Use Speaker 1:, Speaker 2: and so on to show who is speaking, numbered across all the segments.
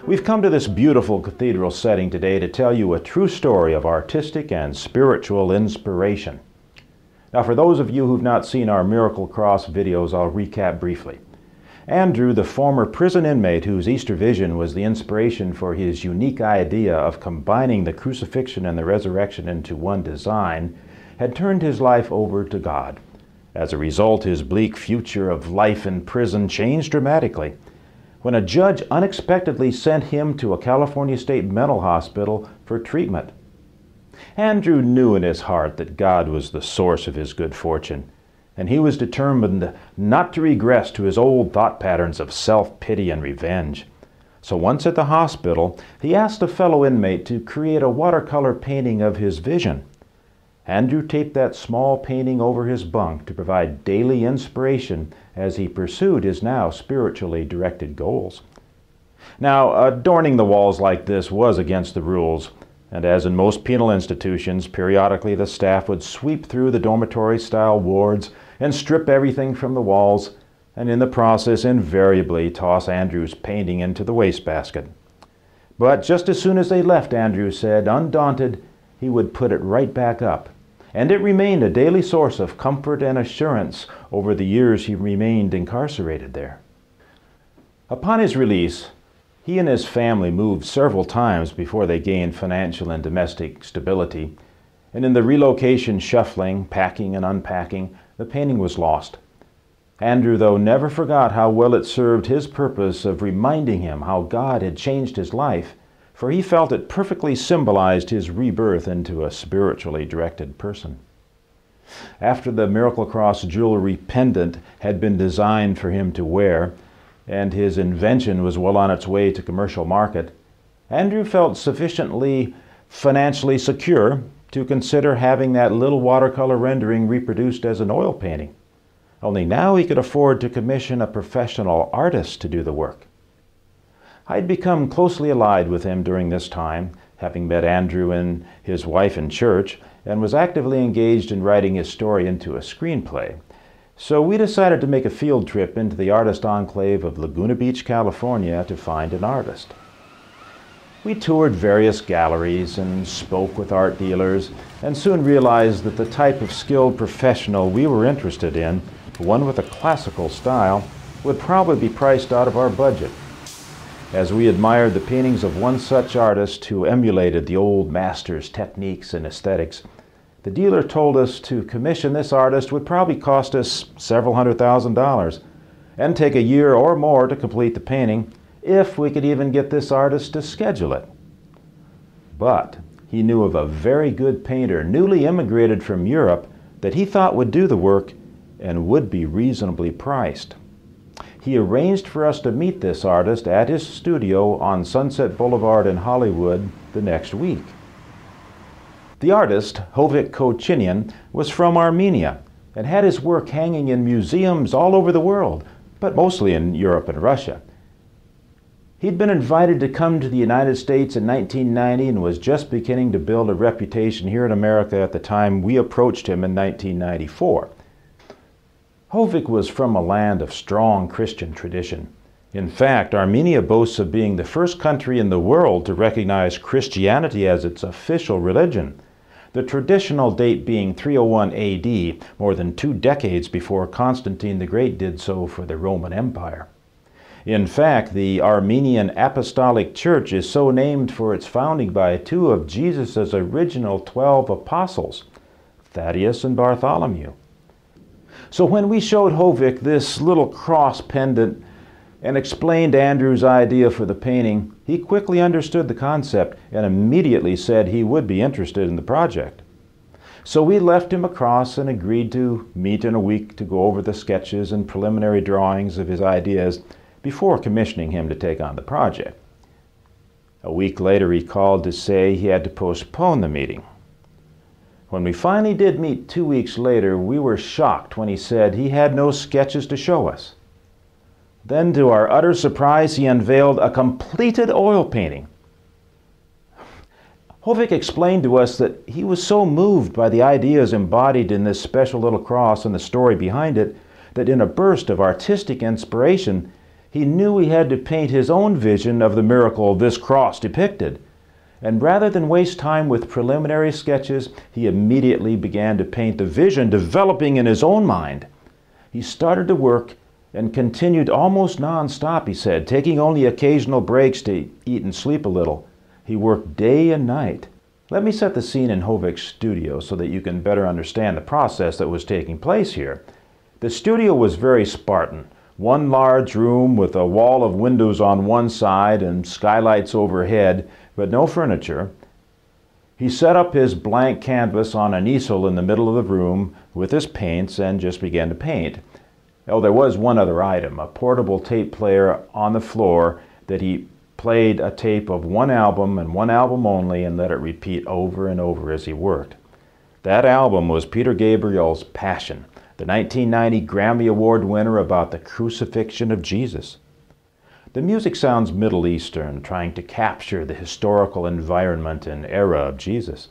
Speaker 1: We've come to this beautiful cathedral setting today to tell you a true story of artistic and spiritual inspiration. Now, for those of you who've not seen our Miracle Cross videos, I'll recap briefly. Andrew, the former prison inmate whose Easter vision was the inspiration for his unique idea of combining the crucifixion and the resurrection into one design, had turned his life over to God. As a result, his bleak future of life in prison changed dramatically when a judge unexpectedly sent him to a California State mental hospital for treatment. Andrew knew in his heart that God was the source of his good fortune, and he was determined not to regress to his old thought patterns of self-pity and revenge. So once at the hospital, he asked a fellow inmate to create a watercolor painting of his vision. Andrew taped that small painting over his bunk to provide daily inspiration as he pursued his now spiritually directed goals. Now, adorning the walls like this was against the rules, and as in most penal institutions, periodically the staff would sweep through the dormitory-style wards and strip everything from the walls, and in the process invariably toss Andrew's painting into the wastebasket. But just as soon as they left, Andrew said, undaunted, he would put it right back up. And it remained a daily source of comfort and assurance over the years he remained incarcerated there. Upon his release, he and his family moved several times before they gained financial and domestic stability, and in the relocation shuffling, packing and unpacking, the painting was lost. Andrew, though, never forgot how well it served his purpose of reminding him how God had changed his life, for he felt it perfectly symbolized his rebirth into a spiritually directed person. After the Miracle Cross jewelry pendant had been designed for him to wear, and his invention was well on its way to commercial market, Andrew felt sufficiently financially secure to consider having that little watercolor rendering reproduced as an oil painting. Only now he could afford to commission a professional artist to do the work. I'd become closely allied with him during this time, having met Andrew and his wife in church, and was actively engaged in writing his story into a screenplay. So we decided to make a field trip into the artist enclave of Laguna Beach, California to find an artist. We toured various galleries and spoke with art dealers, and soon realized that the type of skilled professional we were interested in, one with a classical style, would probably be priced out of our budget. As we admired the paintings of one such artist who emulated the old master's techniques and aesthetics, the dealer told us to commission this artist would probably cost us several $100,000 and take a year or more to complete the painting, if we could even get this artist to schedule it. But he knew of a very good painter newly immigrated from Europe that he thought would do the work and would be reasonably priced. He arranged for us to meet this artist at his studio on Sunset Boulevard in Hollywood the next week. The artist, Hovik, was from Armenia and had his work hanging in museums all over the world, but mostly in Europe and Russia. He'd been invited to come to the United States in 1990 and was just beginning to build a reputation here in America at the time we approached him in 1994. Hovik was from a land of strong Christian tradition. In fact, Armenia boasts of being the first country in the world to recognize Christianity as its official religion, the traditional date being 301 AD, more than 2 decades before Constantine the Great did so for the Roman Empire. In fact, the Armenian Apostolic Church is so named for its founding by 2 of Jesus' original 12 apostles, Thaddeus and Bartholomew. So when we showed Hovik this little cross pendant and explained Andrew's idea for the painting, he quickly understood the concept and immediately said he would be interested in the project. So we left him a cross and agreed to meet in a week to go over the sketches and preliminary drawings of his ideas before commissioning him to take on the project. A week later he called to say he had to postpone the meeting. When we finally did meet 2 weeks later, we were shocked when he said he had no sketches to show us. Then, to our utter surprise, he unveiled a completed oil painting. Hovik explained to us that he was so moved by the ideas embodied in this special little cross and the story behind it, that in a burst of artistic inspiration, He knew he had to paint his own vision of the miracle this cross depicted. And rather than waste time with preliminary sketches, he immediately began to paint the vision developing in his own mind. He started to work and continued almost non-stop, he said, taking only occasional breaks to eat and sleep a little. He worked day and night. Let me set the scene in Hovik's studio so that you can better understand the process that was taking place here. The studio was very Spartan. One large room with a wall of windows on one side and skylights overhead, but no furniture. He set up his blank canvas on an easel in the middle of the room with his paints and just began to paint. Oh, there was one other item, a portable tape player on the floor that he played a tape of one album and one album only and let it repeat over and over as he worked. That album was Peter Gabriel's Passion, the 1990 Grammy Award winner about the crucifixion of Jesus. The music sounds Middle Eastern, trying to capture the historical environment and era of Jesus.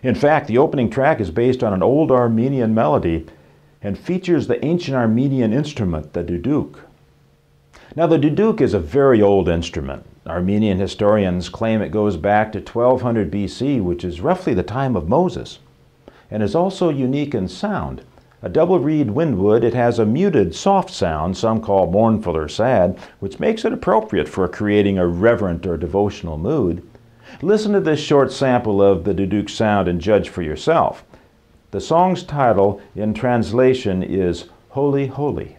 Speaker 1: In fact, the opening track is based on an old Armenian melody and features the ancient Armenian instrument, the duduk. Now, the duduk is a very old instrument. Armenian historians claim it goes back to 1200 BC, which is roughly the time of Moses, and is also unique in sound. A double-reed windwood, it has a muted, soft sound, some call mournful or sad, which makes it appropriate for creating a reverent or devotional mood. Listen to this short sample of the duduk sound and judge for yourself. The song's title, in translation, is Holy, Holy.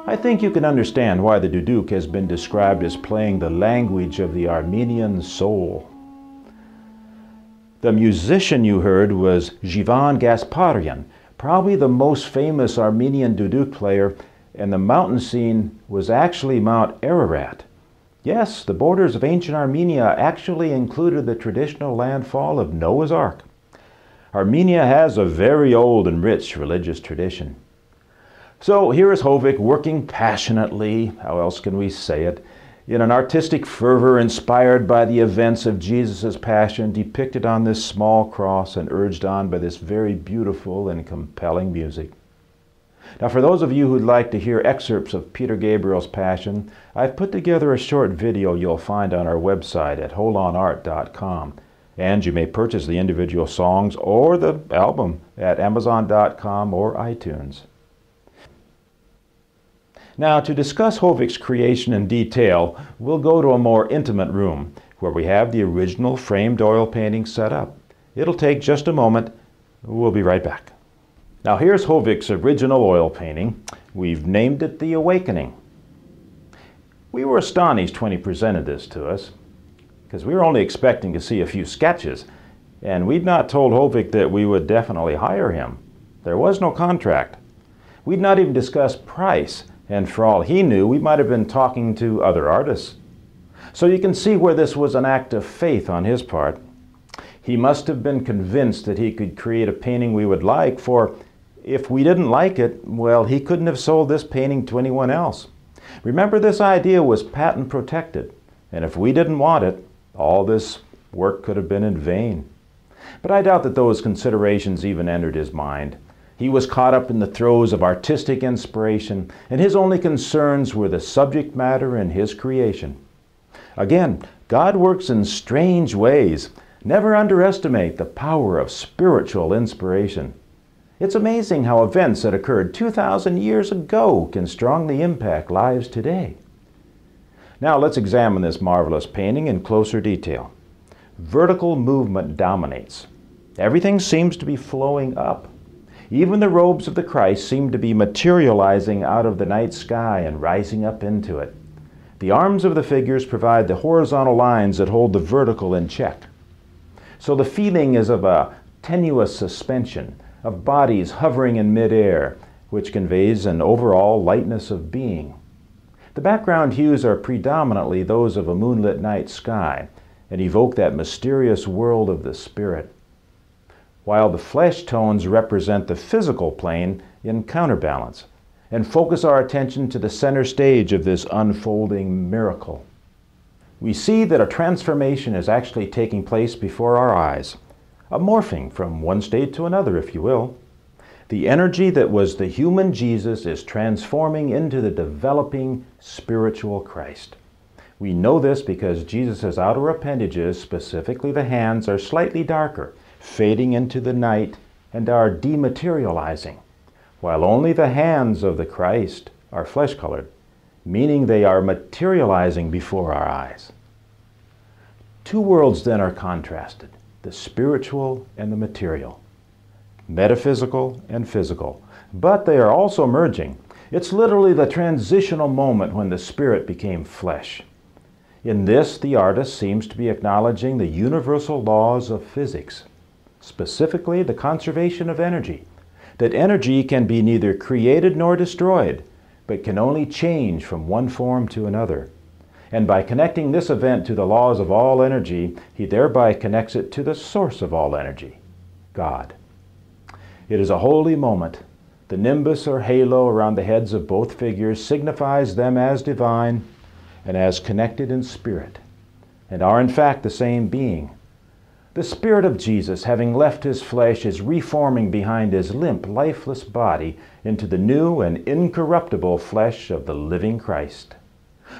Speaker 1: I think you can understand why the duduk has been described as playing the language of the Armenian soul. The musician you heard was Jivan Gasparian, probably the most famous Armenian duduk player, and the mountain scene was actually Mount Ararat. Yes, the borders of ancient Armenia actually included the traditional landfall of Noah's Ark. Armenia has a very old and rich religious tradition. So here is Hovik working passionately, how else can we say it, in an artistic fervor inspired by the events of Jesus' passion depicted on this small cross and urged on by this very beautiful and compelling music. Now, for those of you who'd like to hear excerpts of Peter Gabriel's Passion, I've put together a short video you'll find on our website at HolonArt.com. And you may purchase the individual songs or the album at Amazon.com or iTunes. Now, to discuss Hovik's creation in detail, we'll go to a more intimate room where we have the original framed oil painting set up. It'll take just a moment. We'll be right back. Now, here's Hovik's original oil painting. We've named it The Awakening. We were astonished when he presented this to us, because we were only expecting to see a few sketches, and we'd not told Hovik that we would definitely hire him. There was no contract. We'd not even discussed price, and for all he knew, we might have been talking to other artists. So you can see where this was an act of faith on his part. He must have been convinced that he could create a painting we would like, for if we didn't like it, well, he couldn't have sold this painting to anyone else. Remember, this idea was patent protected, and if we didn't want it, all this work could have been in vain. But I doubt that those considerations even entered his mind. He was caught up in the throes of artistic inspiration, and his only concerns were the subject matter and his creation. Again, God works in strange ways. Never underestimate the power of spiritual inspiration. It's amazing how events that occurred 2,000 years ago can strongly impact lives today. Now let's examine this marvelous painting in closer detail. Vertical movement dominates. Everything seems to be flowing up. Even the robes of the Christ seem to be materializing out of the night sky and rising up into it. The arms of the figures provide the horizontal lines that hold the vertical in check. So the feeling is of a tenuous suspension, of bodies hovering in midair, which conveys an overall lightness of being. The background hues are predominantly those of a moonlit night sky and evoke that mysterious world of the spirit, while the flesh tones represent the physical plane in counterbalance and focus our attention to the center stage of this unfolding miracle. We see that a transformation is actually taking place before our eyes, a morphing from one state to another, if you will. The energy that was the human Jesus is transforming into the developing spiritual Christ. We know this because Jesus' outer appendages, specifically the hands, are slightly darker, fading into the night, and are dematerializing, while only the hands of the Christ are flesh-colored, meaning they are materializing before our eyes. Two worlds then are contrasted, the spiritual and the material, metaphysical and physical, but they are also merging. It's literally the transitional moment when the spirit became flesh. In this, the artist seems to be acknowledging the universal laws of physics, specifically the conservation of energy, that energy can be neither created nor destroyed, but can only change from one form to another. And by connecting this event to the laws of all energy, he thereby connects it to the source of all energy, God. It is a holy moment. The nimbus or halo around the heads of both figures signifies them as divine and as connected in spirit, and are in fact the same being. The Spirit of Jesus, having left his flesh, is reforming behind his limp, lifeless body into the new and incorruptible flesh of the living Christ.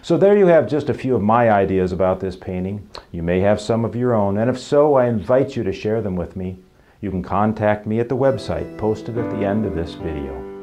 Speaker 1: So there you have just a few of my ideas about this painting. You may have some of your own, and if so, I invite you to share them with me. You can contact me at the website posted at the end of this video.